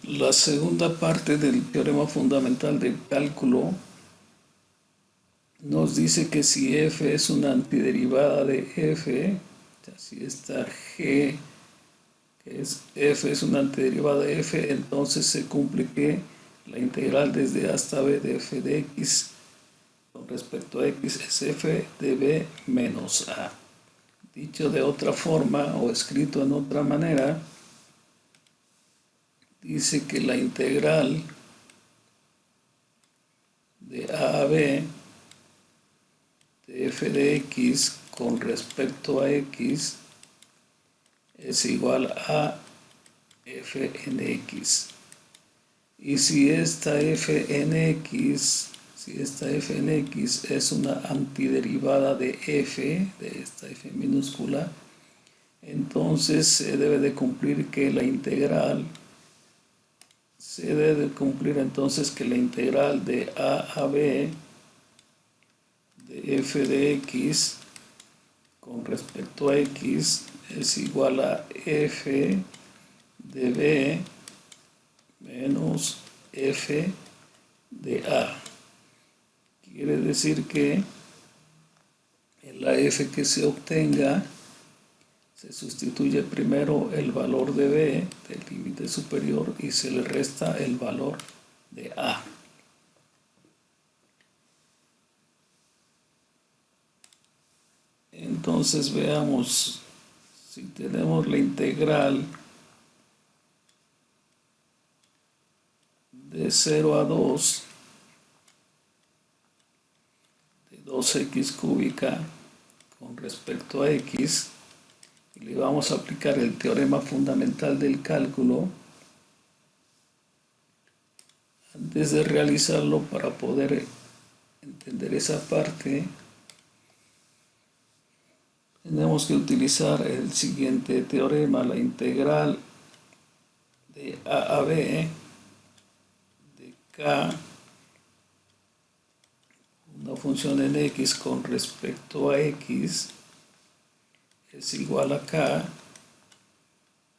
La segunda parte del teorema fundamental del cálculo nos dice que si f es una antiderivada de f, o sea, si esta g, que es f, es una antiderivada de f, entonces se cumple que la integral desde a hasta b de f de x con respecto a x es f de b menos a. Dicho de otra forma o escrito en otra manera, dice que la integral de a b de f de x con respecto a x es igual a f en x. Y si esta f en x, es una antiderivada de f, de esta f minúscula, entonces se debe de cumplir que la integral, de a b de f de x con respecto a x es igual a f de b menos f de a. Quiere decir que en la f que se obtenga se sustituye primero el valor de b del límite superior y se le resta el valor de a. Entonces veamos, si tenemos la integral de 0 a 2 de 2x cúbica con respecto a x, y le vamos a aplicar el teorema fundamental del cálculo. Antes de realizarlo, para poder entender esa parte, tenemos que utilizar el siguiente teorema: la integral de a b de k, una función en x con respecto a x, es igual a k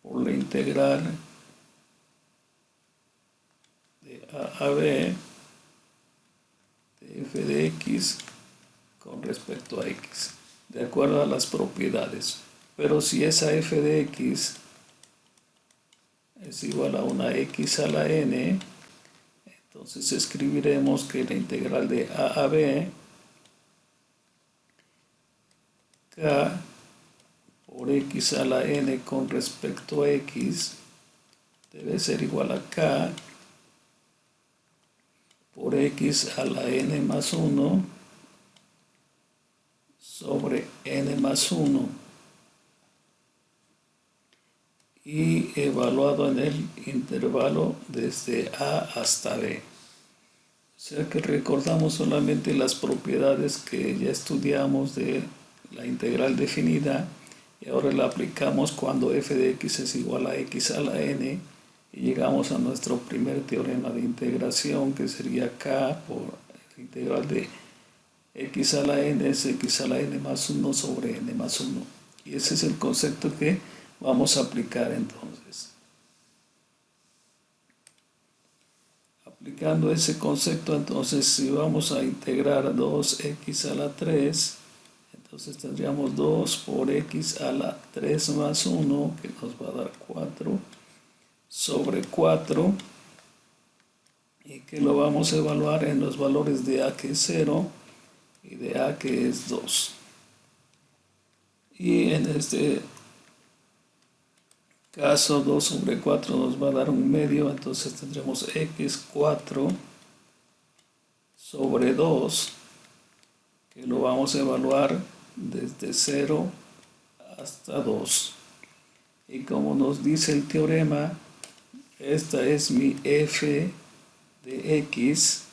por la integral de a b de f de x con respecto a x, de acuerdo a las propiedades. Pero si esa f de x es igual a una x a la n, entonces escribiremos que la integral de a b, k por x a la n con respecto a x, debe ser igual a k por x a la n más 1 sobre n más 1, y evaluado en el intervalo desde a hasta b. O sea que recordamos solamente las propiedades que ya estudiamos de la integral definida, y ahora la aplicamos cuando f de x es igual a x a la n, y llegamos a nuestro primer teorema de integración, que sería k por la integral de x a la n es x a la n más 1 sobre n más 1. Y ese es el concepto que vamos a aplicar entonces. Aplicando ese concepto, entonces, si vamos a integrar 2x a la 3, entonces tendríamos 2 por x a la 3 más 1, que nos va a dar 4, sobre 4, y que lo vamos a evaluar en los valores de a, que es 0, y de a, que es 2. Y en este caso 2 sobre 4 nos va a dar un medio, entonces tendremos x4 sobre 2, que lo vamos a evaluar desde 0 hasta 2. Y como nos dice el teorema, esta es mi f de x,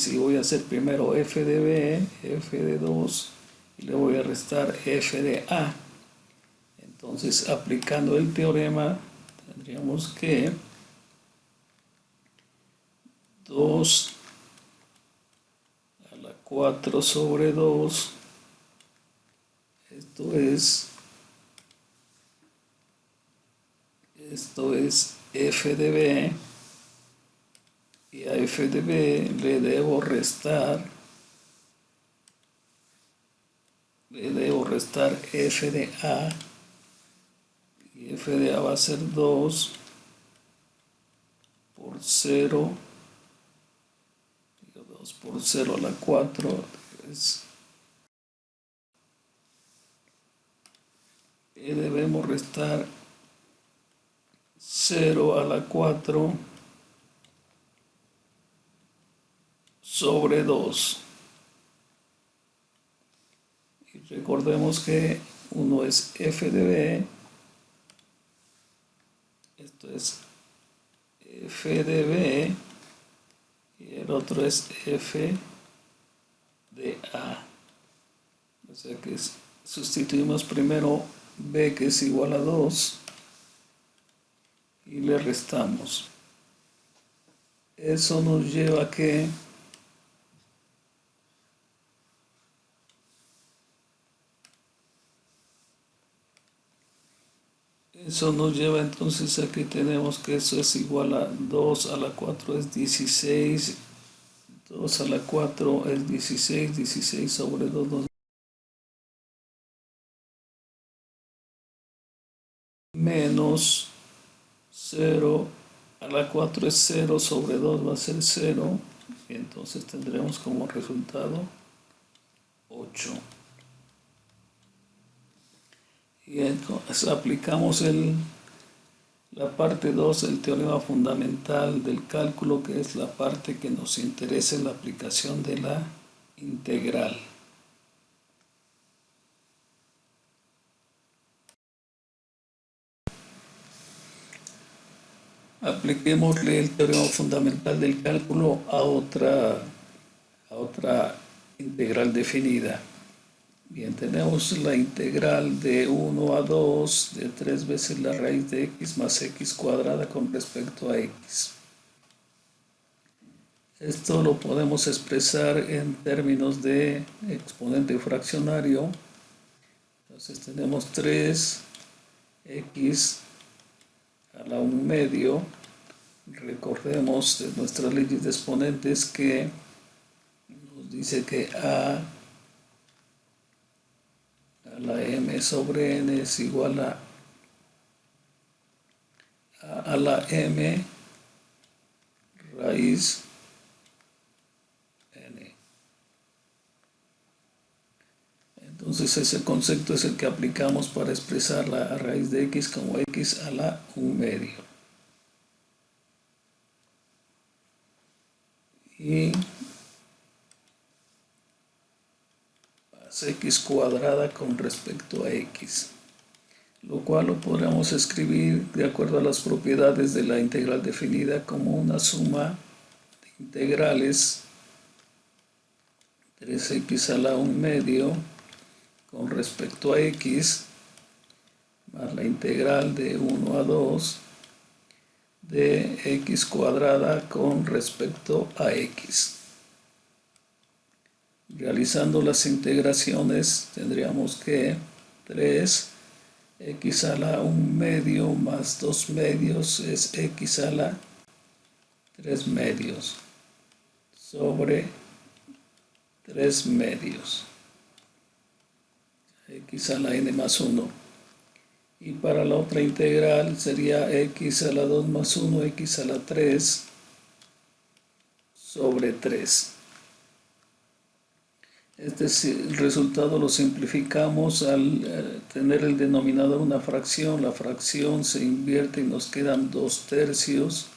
y voy a hacer primero f de b, f de 2, y le voy a restar f de a. Entonces, aplicando el teorema, tendríamos que 2 a la 4 sobre 2, esto es Esto es f de b, y a f de b le debo restar f de a, y f de a va a ser 2 por 0, 2 por 0 a la 4 y debemos restar 0 a la 4 sobre 2. Y recordemos que uno es f de b, esto es f de b, y el otro es f de a. O sea que sustituimos primero b, que es igual a 2, y le restamos. Eso nos lleva a que entonces a que tenemos que eso es igual a 2 a la 4 es 16, 2 a la 4 es 16, 16 sobre 2 nos menos 0 a la 4 es 0 sobre 2 va a ser 0, y entonces tendremos como resultado 8. Y entonces aplicamos la parte 2 del teorema fundamental del cálculo, que es la parte que nos interesa en la aplicación de la integral. Apliquémosle el teorema fundamental del cálculo a otra integral definida. Bien, tenemos la integral de 1 a 2 de 3 veces la raíz de x más x cuadrada con respecto a x. Esto lo podemos expresar en términos de exponente fraccionario. Entonces tenemos 3x a la 1 medio. Recordemos de nuestras leyes de exponentes que nos dice que a la m sobre n es igual a la m raíz n. Entonces ese concepto es el que aplicamos para expresar la raíz de x como x a la 1 medio. Y más x cuadrada con respecto a x, lo cual lo podríamos escribir de acuerdo a las propiedades de la integral definida como una suma de integrales 3x a la 1 medio con respecto a x más la integral de 1 a 2 de x cuadrada con respecto a x. Realizando las integraciones tendríamos que 3x a la 1 medio más 2 medios es x a la 3 medios sobre 3 medios, x a la n más 1. Y para la otra integral sería x a la 2 más 1, x a la 3 sobre 3. Este resultado lo simplificamos al tener el denominador una fracción. La fracción se invierte y nos quedan 2/3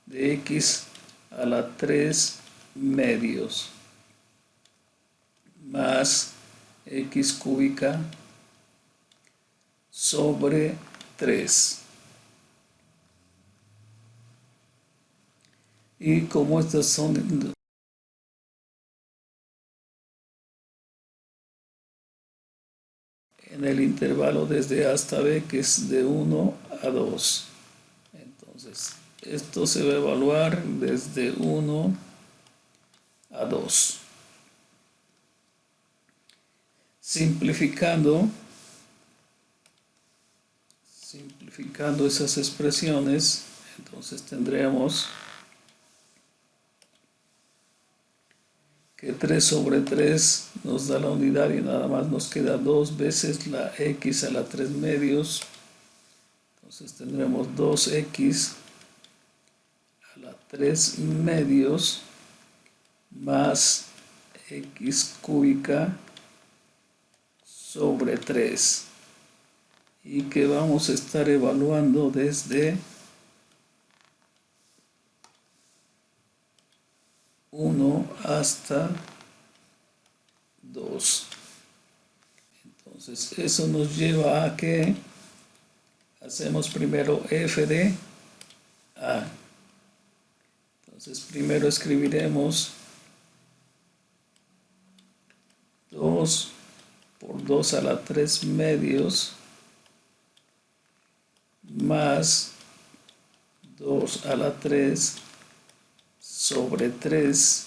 de x a la 3 medios más x cúbica sobre 3. Y como estas son en el intervalo desde A hasta B, que es de 1 a 2. Entonces, esto se va a evaluar desde 1 a 2. Simplificando esas expresiones, entonces tendremos que 3 sobre 3 nos da la unidad y nada más nos queda 2 veces la x a la 3 medios. Entonces tendremos 2x a la 3 medios más x cúbica sobre 3. Y que vamos a estar evaluando desde 1 hasta 2. Entonces eso nos lleva a que hacemos primero f de a. Entonces primero escribiremos 2 por 2 a la 3 medios más 2 a la 3 sobre 3,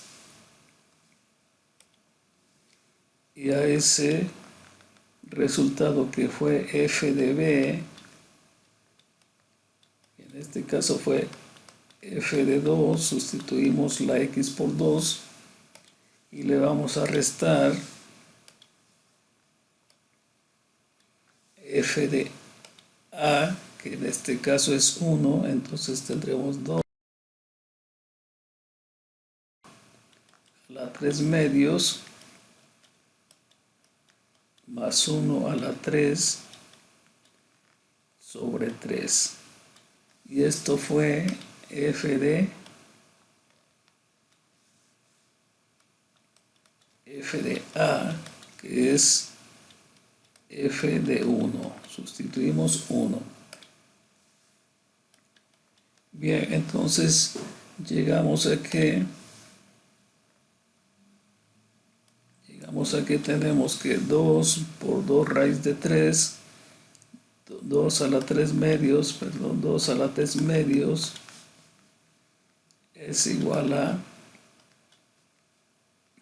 y a ese resultado que fue f de b, en este caso fue f de 2, sustituimos la x por 2 y le vamos a restar f de a, que en este caso es 1, entonces tendremos 2 a la 3 medios más 1 a la 3 sobre 3. Y esto fue f de a, que es f de 1. Sustituimos 1. Bien, entonces llegamos a que tenemos que 2 por 2 raíz de 3, 2 a la 3 medios, perdón, 2 a la 3 medios es igual a,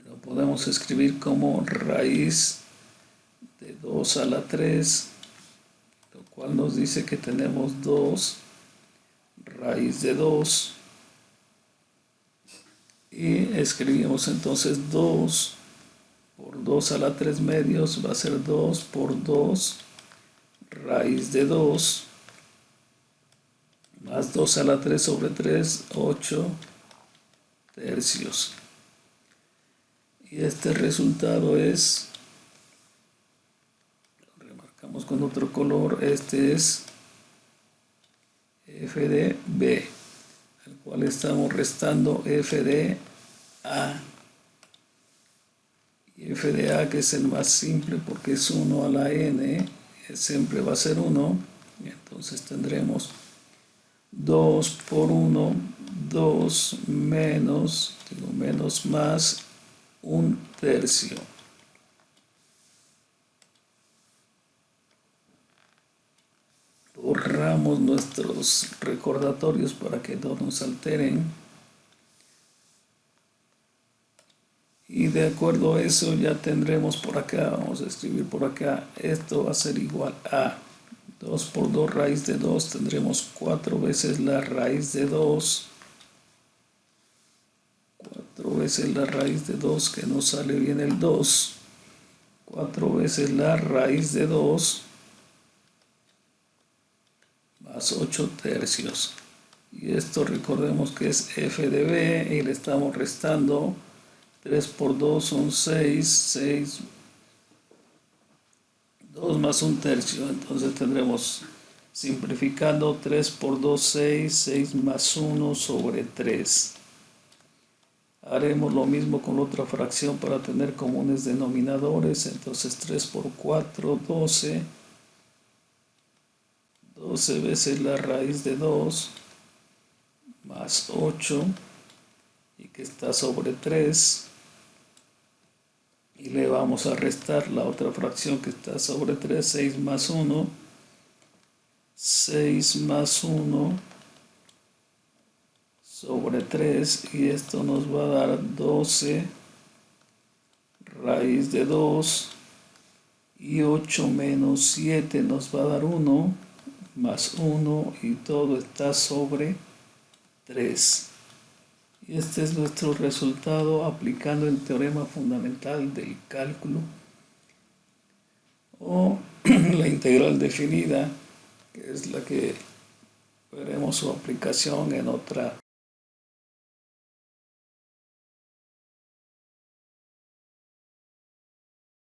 lo podemos escribir como raíz de 2 a la 3, lo cual nos dice que tenemos 2 raíz de 2, y escribimos entonces 2 por 2 a la 3 medios va a ser 2 por 2 raíz de 2 más 2 a la 3 sobre 3, 8 tercios. Y este resultado es, lo remarcamos con otro color, este es f de b, al cual estamos restando f de a. Y f de a, que es el más simple porque es 1 a la n, siempre va a ser 1, entonces tendremos 2 por 1, 2 menos, tengo menos más 1 tercio. Borramos nuestros recordatorios para que no nos alteren. Y de acuerdo a eso ya tendremos por acá, vamos a escribir por acá, esto va a ser igual a 2 por 2 raíz de 2, tendremos 4 veces la raíz de 2, 4 veces la raíz de 2, que nos sale bien el 2, 4 veces la raíz de 2, más 8 tercios. Y esto recordemos que es f de b, y le estamos restando 3 por 2 son 6, 6, 2 más 1 tercio, entonces tendremos, simplificando, 3 por 2, 6, 6 más 1 sobre 3. Haremos lo mismo con otra fracción para tener comunes denominadores, entonces 3 por 4, 12, 12 veces la raíz de 2, más 8, y que está sobre 3. Y le vamos a restar la otra fracción que está sobre 3, 6 más 1, 6 más 1 sobre 3, y esto nos va a dar 12 raíz de 2, y 8 menos 7 nos va a dar 1, más 1 y todo está sobre 3. Y este es nuestro resultado aplicando el teorema fundamental del cálculo o la integral definida, que es la que veremos su aplicación en otra